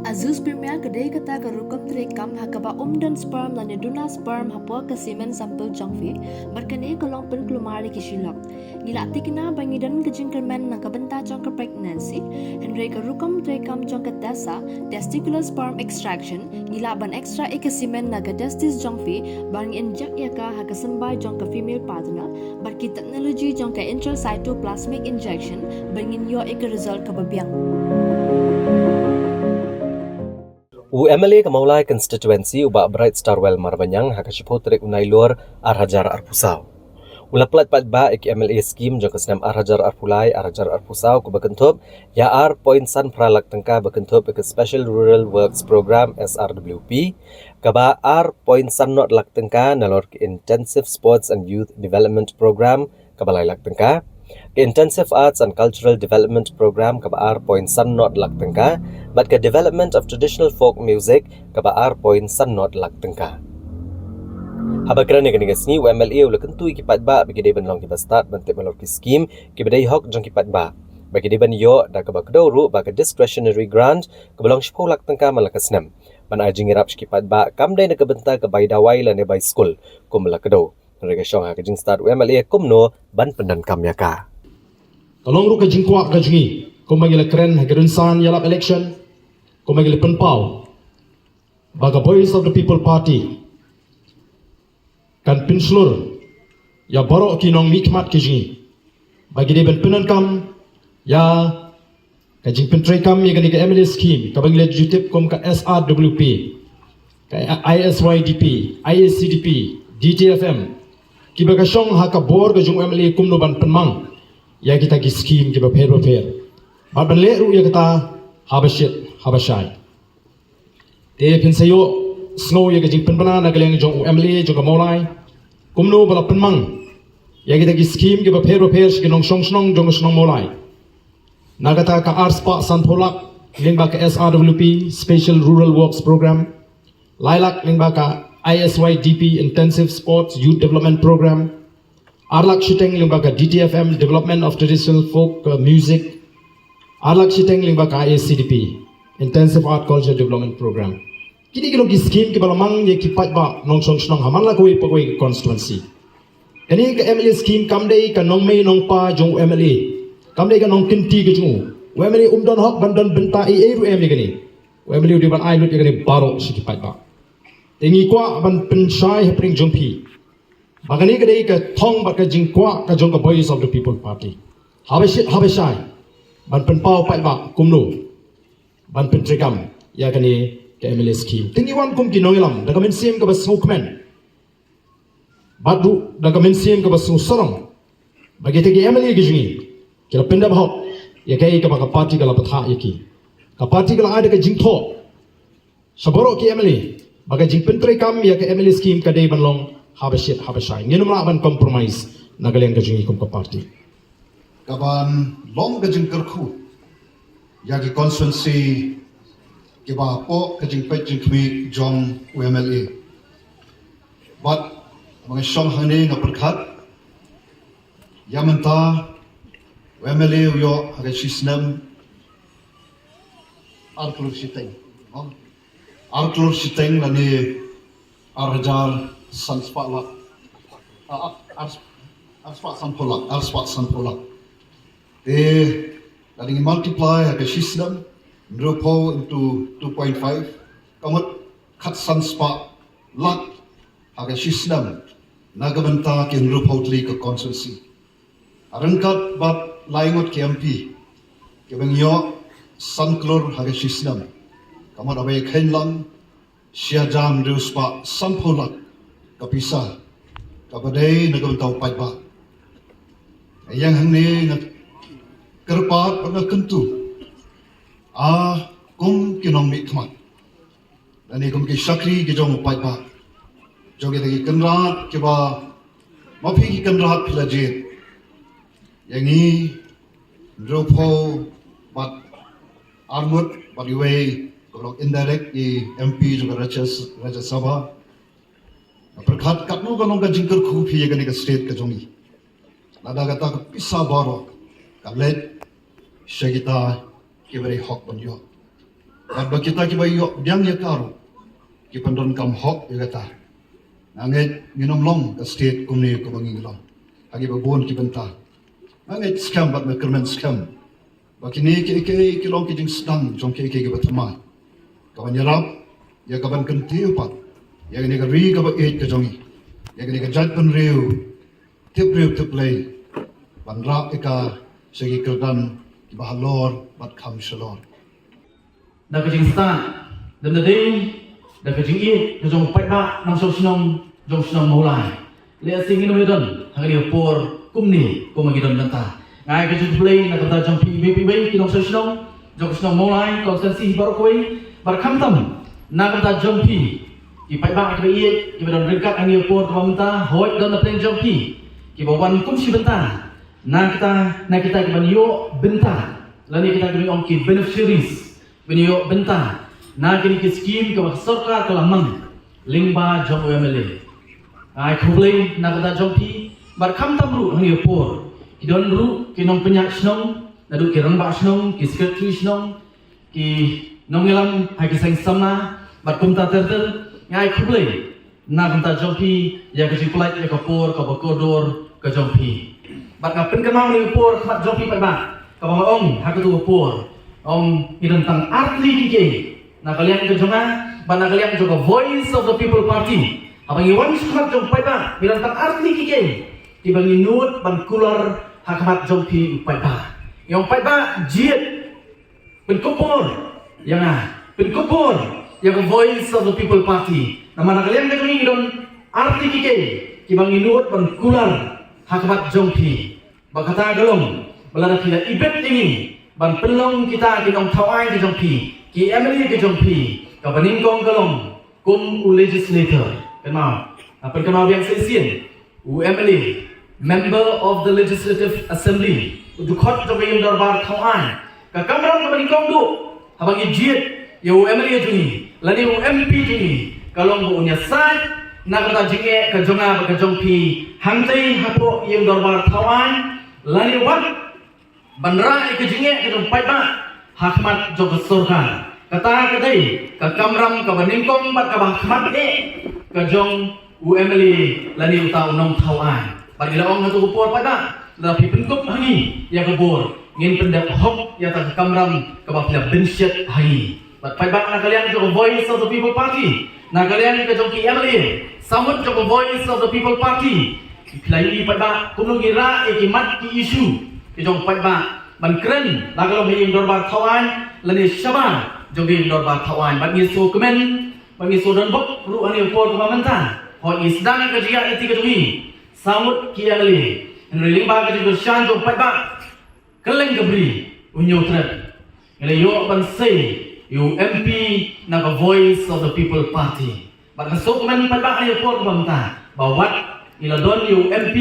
Azus Premier kedai kata kerukum terekam hakaba dan sperm dan duna sperm hapua ke semen sampel jangfi berkenai kelong pen kelumari kisilok. Nilakti kena bangidan kejengkermen nak kebenta jangka pregnancy Henry kerukum terekam jangka dasa testicular sperm extraction nilaban extra semen nak testis jangfi bang injek yaka hakasembai jangka female partner berki teknologi jangka intracytoplasmic injection bangin yo result kebabiang. UMLA Kamaulai constituency ubak Bright Starwell Marbanyang hakashipotrik unailur arhajar arpusau. Ula plat ba ik MLA scheme jang kesenam arhajar arpulai arhajar arpusau ku bekentup ya point san pralak tengka bekentup ke Special Rural Works Program SRWP kaba point san not lak tengka nalor ke Intensive Sports and Youth Development Program kabalai lak tengka ke Intensive Arts and Cultural Development Program kaba point san not lak tengka but ke Development of Traditional Folk Music kaba point san not lak tengka. Habakran ni kanigas ni UMLA ula kentu ikipat ba bagi deban long kiba start bantip malor ki scheme kiba dai hok jong kipat ba bagi deban yo da kaba kedoro ba ke discretionary grant kebalong shpolak tengka malaka senam ban ajing irap kipat ba kam dai nak benta ke bai dawai la ne bai school kum la kedo rega shong ha ke jing start UMLA kumno ban pendan kam yaka tolong ru ke jing kwak ke jingi kum bagi la kren ha gerunsan yalap election kum bagi la penpau baga Voice of the People Party kan pinslur ya borok kinong mikmat kijing bagi dia penan kam ya kajing pentrai kam ya gani ke MLA scheme ka bagi legislative kom ka SRWP ka ISYDP ISCDP DTFM kiba ka shong ha ka bor ka jung MLA kum no ban penmang ya kita ki scheme kiba pher ba ban le ru ya kata habashai te pinsayo snow ya kajing penbana na galeng jong MLA jong ka molai kumno bala penmang ya kita ki scheme ki ba pher shi nong shong jong snong molai nagata ka arspa sanpolak lingba ka SRWP Special Rural Works Program lailak lingba ka ISYDP Intensive Sports Youth Development Program arlak shiteng lingba ka DTFM Development of Traditional Folk Music arlak shiteng lingba ka ISCDP Intensive Art Culture Development Program. Kini kalau scheme ke balamang ye kipat ba nong song snong haman la koi pagoi constituency. Kini ke MLA scheme kamdei ka nong mei nong pa jong MLA. Kamdei ka nong kinti ke jong. MLA umdon hok bandan benta eru MLA kini. MLA di ban ai lut kini baro si kipat ba. Tengi kwa ban penshai hepring jompi. Bagani ke dei ka thong ba ka jing kwa ka jong ka Voice of the People Party. Habeshai ban penpau pai ba kumno. Ban pentrikam ya kini ke MLA scheme. Tinggi wan kum kinongilam, daga mensim ka basu kmen. Badu daga mensim ka basu sorong. Bagi tegi MLA gijingi. Kila pinda bahok, ya kai ka baka parti kala patha yaki. Ka parti kala ada ka jingtho. Saboro ki MLA, baga jing pentre kam ya ke MLA scheme ka day banlong habashai. Nginum la ban compromise nagaleng ka jingi kum ka parti. Kaban long ka jingkerku. Ya ki constituency kiba po kajing pet jing kmi jong UMLA but mga syong hane nga perkhat yamanta UMLA yo haga sisnam arklur siteng lani arhajar sanspa sanpola lani multiply haga sisnam Drupo into 2.5 kamot kat sanspa lak haga sisnam nagabanta kin drupo tli ka consultancy arangkat bat laingot ke MP kebengyo sanklor haga sisnam kamot abai khenlang siajam ruspa sampolak kapisa kabadai nagabanta upai ba yang hangni ngat kerpat pagkentu kum kinong mikmat dan kum ki sakri ki jong upai ba joge tagi kenrat ke ba mapi ki kenrat pilajit yang ni dropo bat armut bat iwe kolok indirect di MP juga Raja Sabha perkhat katnu kanong ka jingker khu phi ye ka state ka jongi nada kata ka pisa baro ka let shagita kibari hok banyo Bagi kita kiba yok biang ya karu. Kipan don kam hok ya kata. Nanget nginom long ke state kumni ko bangi long. Hagi babon kibenta. Nanget scam bat me kermen scam. Bagi ni ke long ki jing sedang jong ke batama. Kawan yarap ya kaban kenti upat. Ya ni ka ri ka ba ke jongi. Ya ni ka jat pun riu. Tip play. Bandra ika segi kerdan kiba halor bat kam shalor. Da ka jing stan dam da ding da ka jing it ka jong pai ba nang so sinong jong sinong mulai le sing in medon hang ni por kumni ko magi don danta ngai ka jing play na ka ta jong pi ki nong so sinong jong sinong mulai konsensi bar koi bar kham tam na ka ta jong pi ki pai ba ka it ki medon ringkat hang ni por ko manta hoi don na pleng jong pi ki bawan kum si benta na kita ki ban yo benta lani kita ki ong ki beneficiaries Benio benta na kini ki scheme ke sarkar ke lamang lingba jong UMLA ai khublei na kata jong pi bar kham tam ru hani por ki don ru ki nong penyak snong na du ki rangba snong ki secretary snong ki nong ngelam hai ki sang samna bar kum ta ter ai khublei na kata jong pi ya ki plait ya ka por ka bakodor ka jong pi bar ka pen kamang ni por khat jong pi ba ka bang ong ha ka tu por Om tentang arti kike. Nah kalian ke jonga, bana kalian juga voice of the people party. Abang iwan sukat jong pai ba, tentang arti kike. Tibangi nut ban kular hakmat jong pi pai ba. Yang pai ba jiet pen kopor. Yang pen kopor yang voice of the people party. Nah mana kalian ke jongi don arti kike. Tibangi nut ban kular hakmat jong pi. Bakata galong balada kita ibet ini. Ban pelong kita ki nong thawai ki jong pi ki MLA ki jong pi ka baning kong kalong kum u legislator kan mau apa kan mau yang sesien u MLA member of the legislative assembly du khot jong yim darbar thawai ka kamrang ka baning kong du habang jiet yo MLA juni lani u MP juni kalong bu nya sai na ka jinge ka jonga ka jong pi hangtai hapo yim darbar thawai lani wat Bandra ke jinge ke pai ba hakmat jog surga kata kadai ka kamram ka baningkong bat ka hakmat ka jong UMLA lani uta unong thawan bagi laong hatu upor pada la pi penkup hangi ya kabur ngin pendak hok ya ta kamram ka ba pila bensyat hangi bat pai ba na kalian jog voice of the people party na kalian ka jong MLA samut jog voice of the people party pilai pada kunung ira ikimat ki issue Jong pai ba ban kren la kalau him dorbar thawan lani shaba jong him dorbar thawan ban ni so kemen ban ni so don bok ru ani por ko manta ho is dang ka jia iti ka jungi samut ki ali nriling ba ka jong shan jong pai ba keleng gabri unyo tret ngale yo ban sei you MP na ka voice of the people party ban so kemen pai ba ani por ko manta bawat ila don you MP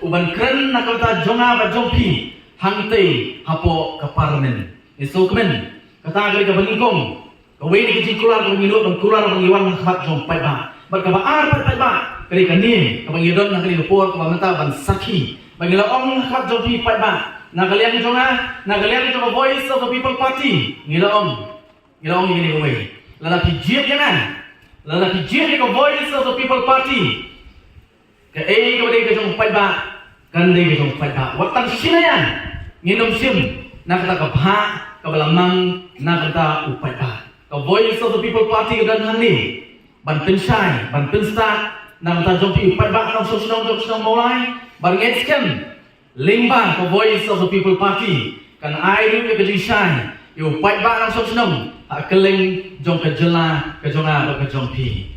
uban kren na ka ta jonga ba jong pi hangte hapo ke parlemen iso kemen kata gari ka balingkong ka we ni ki kular ko minut ban kular ban iwan khat jom pai ba bar ka ba ar pai ba kari ka ni ka bang idon na kari por ko manta ban sakhi bang ila ong khat jom pi pai ba na kalian jonga na kalian jonga voice of the people party ngila ong ni we lala pi jiet yana lala pi jiet ka voice of the people party ka ka de ka jom pai ba kan de ka jom pai ba watan sinayan nginom sim na kata ka pha ka balamang na kata upai ba ka voice of the people party ka dan hani ban pensai ban pensta na kata jom pi upai ba nong so sinong mulai ban ngetskem lingba ka voice of the people party kan ai ru ka jisai yo upai ba nong so sinong keleng jong ka jela ka jonga ka jom pi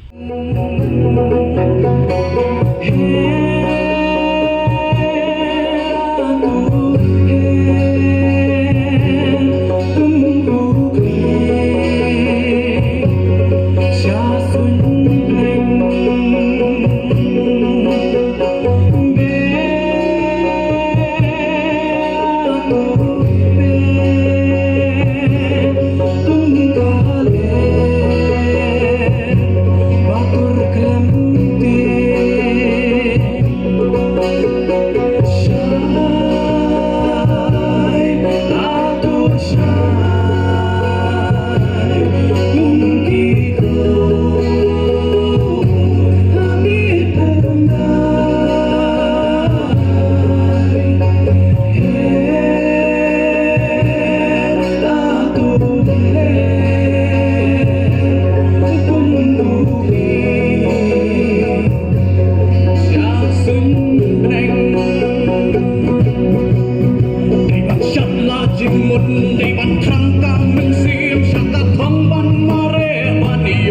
หมดในวันครั้งกำมันเสียมชักตะทองบันมาเรบันโย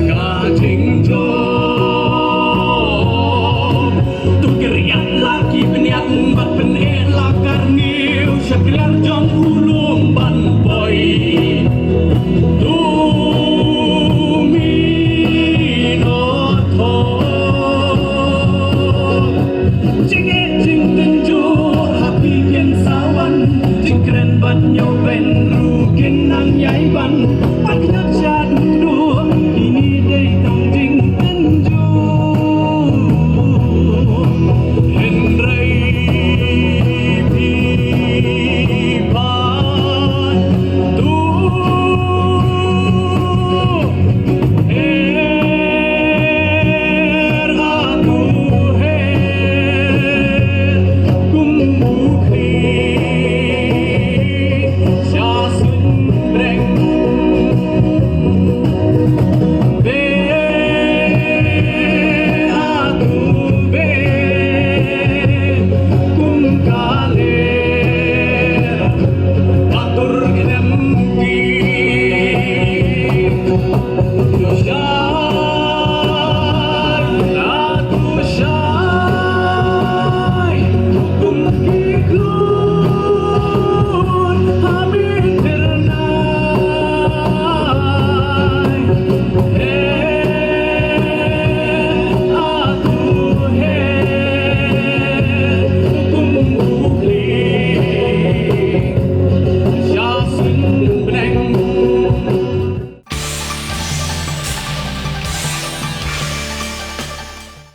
กาจิงโจตุกเรียนlaki penyak bat penelak karniu syaklar jong ulum ban